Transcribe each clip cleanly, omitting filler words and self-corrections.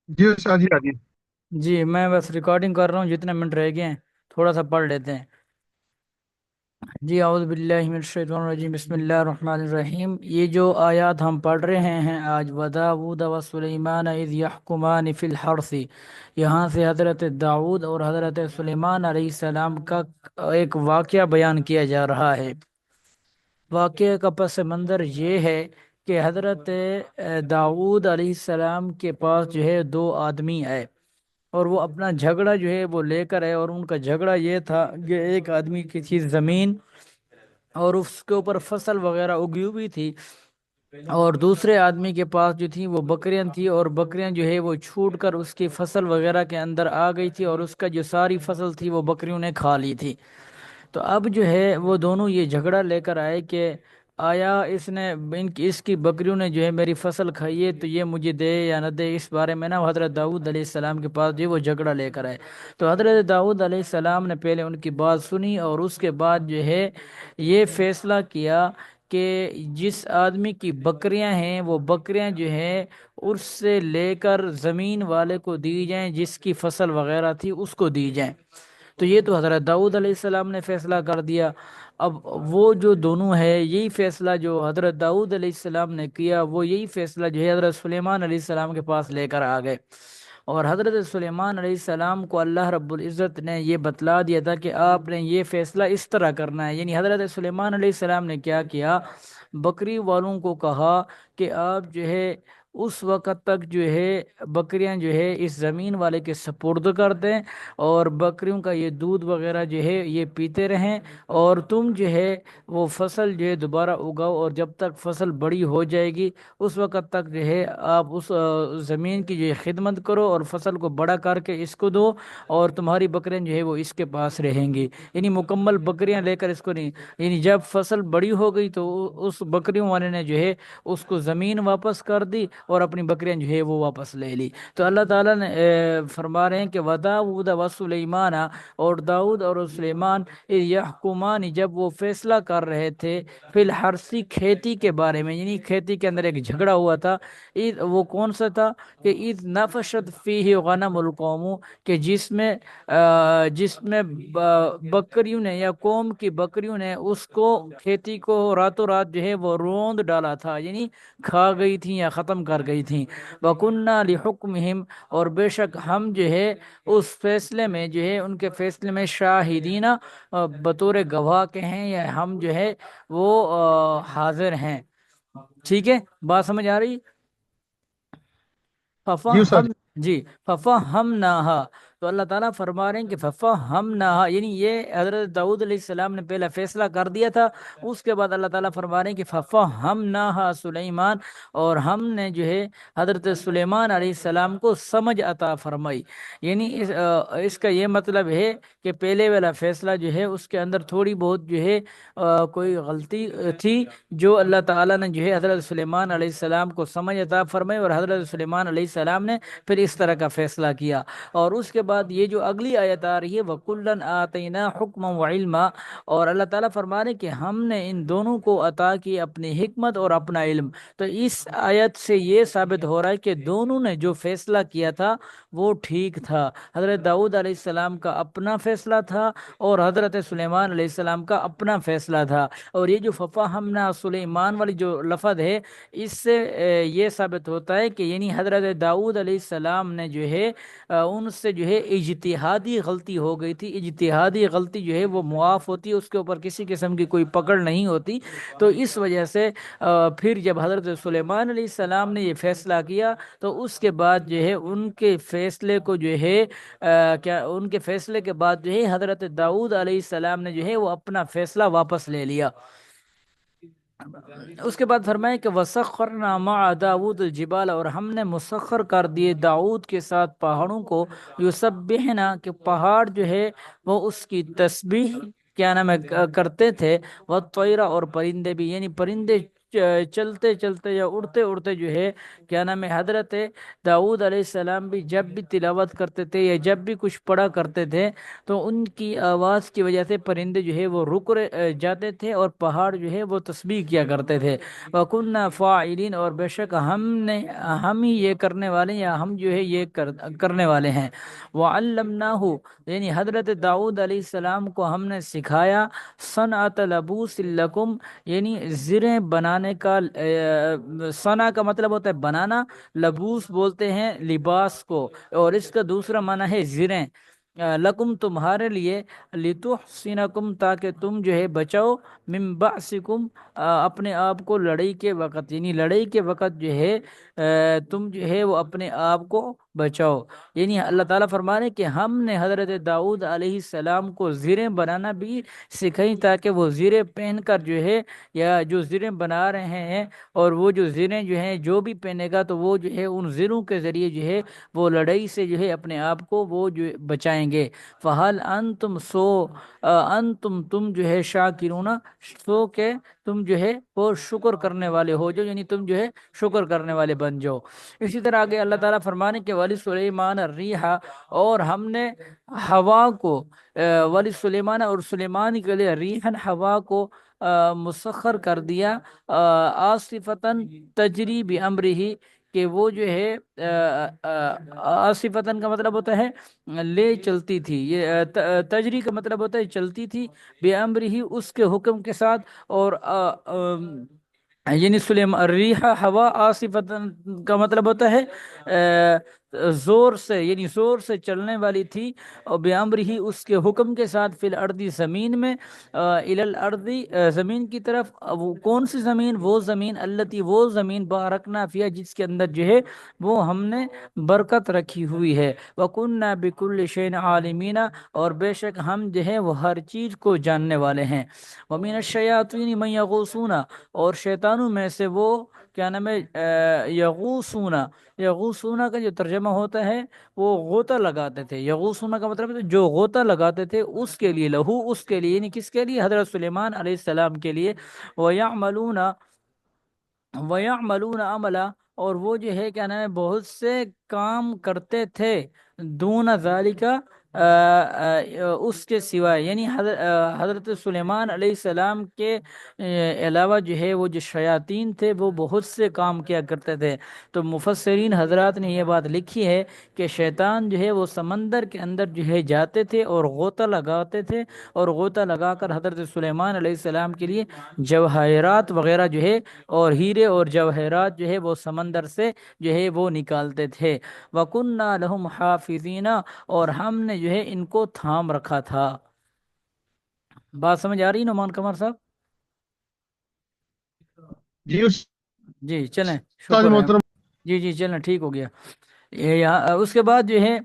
جی استاد جی آدھی جی میں بس ریکارڈنگ کر رہا ہوں، جتنے منٹ رہ گئے ہیں تھوڑا سا پڑھ لیتے ہیں۔ جی اعوذ باللہ من الشیطان الرجیم، بسم اللہ الرحمن الرحیم۔ یہ جو آیات ہم پڑھ رہے ہیں آج، وداود و سلیمان اذ یحکمان فی الحرث، یہاں سے حضرت داؤد اور حضرت سلیمان علیہ السلام کا ایک واقعہ بیان کیا جا رہا ہے۔ واقعہ کا پس منظر یہ ہے کہ حضرت داؤد علیہ السلام کے پاس جو ہے دو آدمی آئے، اور وہ اپنا جھگڑا جو ہے وہ لے کر آئے، اور ان کا جھگڑا یہ تھا کہ ایک آدمی کی تھی زمین اور اس کے اوپر فصل وغیرہ اگی ہوئی تھی، اور دوسرے آدمی کے پاس جو تھی وہ بکریاں تھی، اور بکریاں جو ہے وہ چھوٹ کر اس کی فصل وغیرہ کے اندر آ گئی تھی، اور اس کا جو ساری فصل تھی وہ بکریوں نے کھا لی تھی۔ تو اب جو ہے وہ دونوں یہ جھگڑا لے کر آئے کہ آیا اس کی بکریوں نے جو ہے میری فصل کھائی ہے، تو یہ مجھے دے یا نہ دے۔ اس بارے میں نا حضرت داؤد علیہ السلام کے پاس جو ہے وہ جھگڑا لے کر آئے۔ تو حضرت داؤد علیہ السلام نے پہلے ان کی بات سنی، اور اس کے بعد جو ہے یہ فیصلہ کیا کہ جس آدمی کی بکریاں ہیں وہ بکریاں جو ہے اس سے لے کر زمین والے کو دی جائیں، جس کی فصل وغیرہ تھی اس کو دی جائیں۔ تو یہ تو حضرت داؤد علیہ السلام نے فیصلہ کر دیا۔ اب وہ جو دونوں ہے، یہی فیصلہ جو حضرت داؤد علیہ السلام نے کیا، وہ یہی فیصلہ جو ہے حضرت سلیمان علیہ السلام کے پاس لے کر آ گئے۔ اور حضرت سلیمان علیہ السلام کو اللہ رب العزت نے یہ بتلا دیا تھا کہ آپ نے یہ فیصلہ اس طرح کرنا ہے۔ یعنی حضرت سلیمان علیہ السلام نے کیا کیا، بکری والوں کو کہا کہ آپ جو ہے اس وقت تک جو ہے بکریاں جو ہے اس زمین والے کے سپرد کر دیں، اور بکریوں کا یہ دودھ وغیرہ جو ہے یہ پیتے رہیں، اور تم جو ہے وہ فصل جو ہے دوبارہ اگاؤ، اور جب تک فصل بڑی ہو جائے گی اس وقت تک جو ہے آپ اس زمین کی جو ہے خدمت کرو، اور فصل کو بڑا کر کے اس کو دو، اور تمہاری بکریاں جو ہے وہ اس کے پاس رہیں گی۔ یعنی مکمل بکریاں لے کر اس کو نہیں، یعنی جب فصل بڑی ہو گئی تو اس بکریوں والے نے جو ہے اس کو زمین واپس کر دی، اور اپنی بکریاں جو ہے وہ واپس لے لی۔ تو اللہ تعالیٰ نے فرما رہے ہیں کہ وداؤد و سلیمان، اور داؤد اور سلیمان یحکمان، جب وہ فیصلہ کر رہے تھے فی الحرث، کھیتی کے بارے میں، یعنی کھیتی کے اندر ایک جھگڑا ہوا تھا۔ وہ کون سا تھا کہ اذ نفشت فیہ غنم القوم، کہ جس میں بکریوں نے یا قوم کی بکریوں نے اس کو کھیتی کو راتوں رات جو ہے وہ روند ڈالا تھا، یعنی کھا گئی تھیں یا ختم کر گئی تھیں۔ وَكُنَّا لِحُكْمِهِمْ، اور بے شک ہم جو ہے اس فیصلے میں جو ہے ان کے فیصلے میں شاہدینہ، بطور گواہ کے ہیں، یا ہم جو ہے وہ حاضر ہیں۔ ٹھیک ہے، بات سمجھ آ رہی؟ جی استاد ففہم جی ففہمناہا، تو اللہ تعالیٰ فرما رہے ہیں کہ ففہمناہا، یعنی یہ حضرت داؤد علیہ السلام نے پہلا فیصلہ کر دیا تھا، اس کے بعد اللہ تعالیٰ فرما رہے ہیں کہ ففہمناہا سلیمان، اور ہم نے جو ہے حضرت سلیمان علیہ السلام کو سمجھ عطا فرمائی۔ یعنی اس کا یہ مطلب ہے کہ پہلے والا فیصلہ جو ہے اس کے اندر تھوڑی بہت جو ہے کوئی غلطی تھی، جو اللہ تعالیٰ نے جو ہے حضرت سلیمان علیہ السلام کو سمجھ عطا فرمائی، اور حضرت سلیمان علیہ السلام نے پھر اس طرح کا فیصلہ کیا۔ اور اس کے بعد یہ جو اگلی آیت آ رہی ہے، وَكُلًّا آتَيْنَا حُكْمًا وَعِلْمًا، اور اللہ تعالیٰ فرما رہے ہیں کہ ہم نے ان دونوں کو عطا کی اپنی حکمت اور اپنا علم۔ تو اس آیت سے یہ ثابت ہو رہا ہے کہ دونوں نے جو فیصلہ کیا تھا وہ ٹھیک تھا۔ حضرت داؤد علیہ السلام کا اپنا فیصلہ تھا، اور حضرت سلیمان علیہ السلام کا اپنا فیصلہ تھا۔ اور یہ جو ففہمنا سلیمان والی جو لفظ ہے، اس سے یہ ثابت ہوتا ہے کہ یعنی حضرت داؤد علیہ السلام نے جو ہے ان سے جو ہے اجتہادی غلطی ہو گئی تھی۔ اجتہادی غلطی جو ہے وہ معاف ہوتی ہے، اس کے اوپر کسی قسم کی کوئی پکڑ نہیں ہوتی۔ تو اس وجہ سے پھر جب حضرت سلیمان علیہ السلام نے یہ فیصلہ کیا، تو اس کے بعد جو ہے ان کے فیصلے کو جو ہے ان کے فیصلے کے بعد جو ہے حضرت داؤد علیہ السلام نے جو ہے وہ اپنا فیصلہ واپس لے لیا۔ اس کے بعد فرمائے کہ وَسَخَّرْنَا مَعَ دَاوُودَ الْجِبَالَ، اور ہم نے مسخر کر دیے داؤد کے ساتھ پہاڑوں کو، یسبحنا، کہ پہاڑ جو ہے وہ اس کی تسبیح کیا نام ہے کرتے تھے، وَالطَّیْرَ، اور پرندے بھی، یعنی پرندے چلتے چلتے یا اڑتے اڑتے جو ہے کیا نام ہے حضرت داؤد علیہ السلام بھی جب بھی تلاوت کرتے تھے یا جب بھی کچھ پڑھا کرتے تھے تو ان کی آواز کی وجہ سے پرندے جو ہے وہ جاتے تھے اور پہاڑ جو ہے وہ تسبیح کیا کرتے تھے۔ وَكُنَّا فَاعِلِينَ، اور بے شک ہم ہی یہ کرنے والے ہیں، یا ہم جو ہے یہ کرنے والے ہیں۔ وَعَلَّمْنَاهُ، یعنی حضرت داؤد علیہ السلام کو ہم نے سکھایا صنعت لبوس لکم، یعنی زریں بنانے کا۔ صنع کا مطلب ہوتا ہے بنانا، لبوس بولتے ہیں لباس کو، اور اس کا دوسرا معنی ہے زریں۔ لکم تمہارے لیے، لتحصنکم تاکہ تم جو ہے بچاؤ، من بأسکم اپنے آپ کو لڑائی کے وقت، یعنی لڑائی کے وقت جو ہے تم جو ہے وہ اپنے آپ کو بچاؤ۔ یعنی اللہ تعالیٰ فرما رہے ہیں کہ ہم نے حضرت داؤد علیہ السلام کو زریں بنانا بھی سکھائی، تاکہ وہ زریں پہن کر جو ہے، یا جو زریں بنا رہے ہیں اور وہ جو زریں جو ہیں جو بھی پہنے گا تو وہ جو ہے ان زروں کے ذریعے جو ہے وہ لڑائی سے جو ہے اپنے آپ کو وہ جو بچائیں گے۔ فہل انتم تم جو ہے شاکرون، سو کہ تم جو ہے وہ شکر کرنے والے ہو جو، یعنی تم جو ہے شکر کرنے والے بن جاؤ۔ اسی طرح آگے اللہ تعالیٰ فرمانے کے ولی سلیمان الریحہ، اور ہم نے ہوا کو ولی سلیمان، اور سلیمان کے لیے ریحن ہوا کو مسخر کر دیا، آصفتاً تجری بامرہ، کہ وہ جو ہے آصفتاً کا مطلب ہوتا ہے لے چلتی تھی، یہ تجری کا مطلب ہوتا ہے چلتی تھی، بامرہ اس کے حکم کے ساتھ، اور یعنی سلیمان ریحہ ہوا، آصفتاً کا مطلب ہوتا ہے زور سے، یعنی زور سے چلنے والی تھی، اور بیامرہ اس کے حکم کے ساتھ، فی الارض زمین میں، الی الارض زمین کی طرف، وہ کون سی زمین؟ وہ زمین، التی وہ زمین، بارکنا فیہا جس کے اندر جو ہے وہ ہم نے برکت رکھی ہوئی ہے، وکنا بکل شیء عالمین، اور بے شک ہم جو ہے وہ ہر چیز کو جاننے والے ہیں۔ ومن الشیاطین من یغوصون، اور شیطانوں میں سے وہ کیا نام ہے یغوصون، یغوصون کا جو ترجمہ ہوتا ہے وہ غوطہ لگاتے تھے، یغوصون کا مطلب ہے جو غوطہ لگاتے تھے، اس کے لیے، لہو اس کے لیے، یعنی کس کے لیے؟ حضرت سلیمان علیہ السلام کے لیے۔ وَيَعْمَلُونَ عَمَلًا، اور وہ جو ہے کیا نام ہے بہت سے کام کرتے تھے، دون ذالک اس کے سوائے، یعنی حضرت سلیمان علیہ السلام کے علاوہ جو ہے وہ جو شیاطین تھے وہ بہت سے کام کیا کرتے تھے۔ تو مفسرین حضرات نے یہ بات لکھی ہے کہ شیطان جو ہے وہ سمندر کے اندر جو ہے جاتے تھے اور غوطہ لگاتے تھے، اور غوطہ لگا کر حضرت سلیمان علیہ السلام کے لیے جواہرات وغیرہ جو ہے، اور ہیرے اور جواہرات جو ہے وہ سمندر سے جو ہے وہ نکالتے تھے۔ وَكُنَّا لَهُمْ حَافِظِينَ، اور ہم نے جو ہے ان کو تھام رکھا تھا۔ بات سمجھ آ رہی نعمان قمر صاحب؟ جی جی چلیں، استاد شکر ہے۔ محترم۔ جی جی چلیں، ٹھیک ہو گیا۔ اس کے بعد جو ہے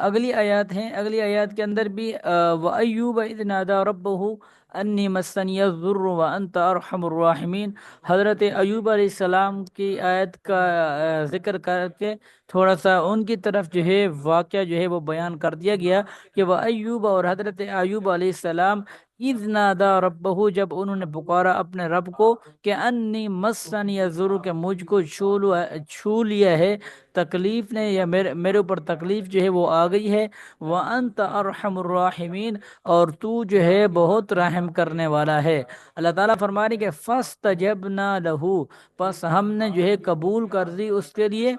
اگلی آیات ہیں، اگلی آیات کے اندر بھی وَأَيُّوبَ إِذْ نَادَى رَبَّهُ أَنِّي مَسَّنِيَ الضُّرُّ وَأَنْتَ أَرْحَمُ الرَّاحِمِينَ۔ حضرت ایوب علیہ السلام کی آیت کا ذکر کر کے تھوڑا سا ان کی طرف جو ہے واقعہ جو ہے وہ بیان کر دیا گیا کہ وَأَيُّوبَ، اور حضرت ایوب علیہ السلام، اذ نادا ربہ، جب انہوں نے پکارا اپنے رب کو، کہ انی مسنی الضر، کہ مجھ کو چھو لیا ہے تکلیف نے، یا میرے اوپر تکلیف جو ہے وہ آ گئی ہے، وانت ارحم الراحمین، اور تو جو ہے بہت رحم کرنے والا ہے۔ اللہ تعالیٰ فرما رہے کہ فاستجبنا لہ، پس ہم نے جو ہے قبول کر دی اس کے لیے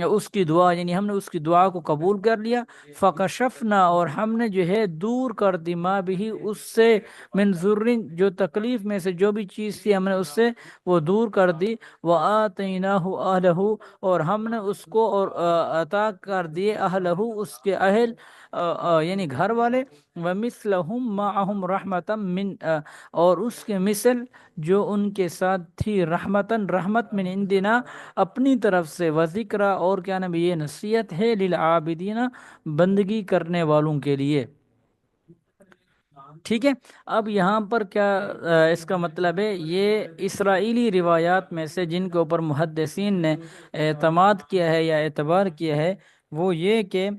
اس کی دعا، یعنی ہم نے اس کی دعا کو قبول کر لیا۔ فکشفنا، اور ہم نے جو ہے دور کر دی، ما بھی اس سے، من ضر، جو تکلیف میں سے جو بھی چیز تھی ہم نے اس سے وہ دور کر دی۔ وآتیناہ اہلہ، اور ہم نے اس کو اور عطا کر دیے اہلہ اس کے اہل، یعنی گھر والے، ومثلہم معہم رحمتا من، اور اس کے مثل جو ان کے ساتھ تھی، رحمتاً رحمت، من عندنا اپنی طرف سے، وذکرہ، اور کیا نام یہ نصیحت ہے، للعابدین بندگی کرنے والوں کے لیے۔ ٹھیک ہے، اب یہاں پر کیا اس کا مطلب ہے، یہ اسرائیلی روایات میں سے جن کے اوپر محدثین نے اعتماد کیا ہے یا اعتبار کیا ہے، وہ یہ کہ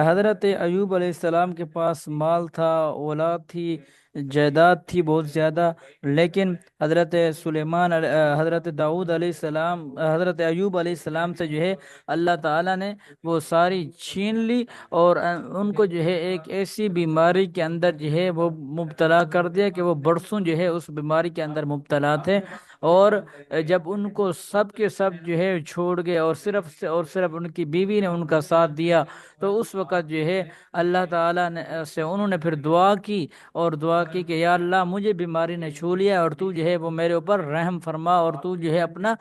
حضرت ایوب علیہ السلام کے پاس مال تھا، اولاد تھی، جائیداد تھی بہت زیادہ، لیکن حضرت حضرت داؤد علیہ السلام، حضرت ایوب علیہ السلام سے جو ہے اللہ تعالیٰ نے وہ ساری چھین لی، اور ان کو جو ہے ایک ایسی بیماری کے اندر جو ہے وہ مبتلا کر دیا کہ وہ برسوں جو ہے اس بیماری کے اندر مبتلا تھے، اور جب ان کو سب کے سب جو ہے چھوڑ گئے، اور صرف ان کی بیوی نے ان کا ساتھ دیا، تو اس وقت جو ہے اللہ تعالیٰ نے سے انہوں نے پھر دعا کی، اور دعا کی کہ یا اللہ مجھے بیماری نے چھو لیا، اور تو جو ہے وہ میرے اوپر رحم فرما، اور تو جو ہے اپنا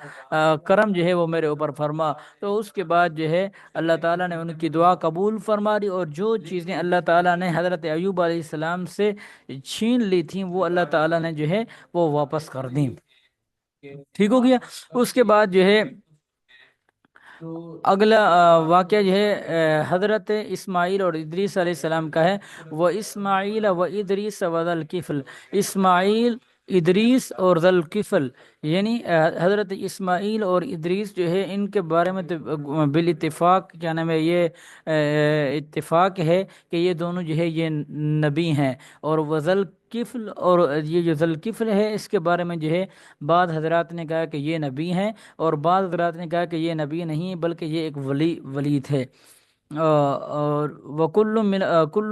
کرم جو ہے وہ میرے اوپر فرما۔ تو اس کے بعد جو ہے اللہ تعالیٰ نے ان کی دعا قبول فرما لی، اور جو چیزیں اللہ تعالیٰ نے حضرت ایوب علیہ السلام سے چھین لی تھیں وہ اللہ تعالیٰ نے جو ہے وہ واپس کر دیں۔ ٹھیک ہو گیا۔ اس کے بعد جو ہے اگلا واقعہ جو ہے حضرت اسماعیل اور ادریس علیہ السلام کا ہے۔ وہ اسماعیل و ادریس و ذل کفل، اسماعیل، ادریس اور ذل کفل، یعنی حضرت اسماعیل اور ادریس جو ہے ان کے بارے میں بالاتفاق کیا نام ہے، یہ اتفاق ہے کہ یہ دونوں جو ہے یہ نبی ہیں، اور وہ ذل کفل، اور یہ جو ذل کفل ہے اس کے بارے میں جو ہے بعض حضرات نے کہا کہ یہ نبی ہیں، اور بعض حضرات نے کہا کہ یہ نبی نہیں بلکہ یہ ایک ولی تھے۔ اور کل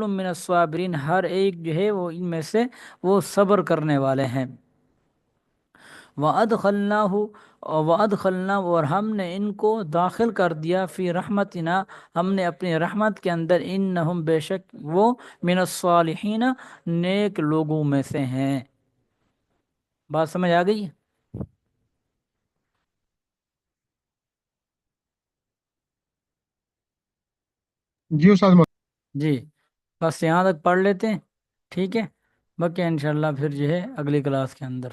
من الصابرین، ہر ایک جو ہے وہ ان میں سے وہ صبر کرنے والے ہیں۔ وَأَدْخَلْنَا، اور ہم نے ان کو داخل کر دیا، فی رحمتنا، ہم نے اپنی رحمت کے اندر، انہم، بے شک وہ، من الصالحین، نیک لوگوں میں سے ہیں۔ بات سمجھ آ گئی؟ جی استاد۔ جی، بس یہاں تک پڑھ لیتے ہیں، ٹھیک ہے، باقی انشاءاللہ پھر جو ہے اگلی کلاس کے اندر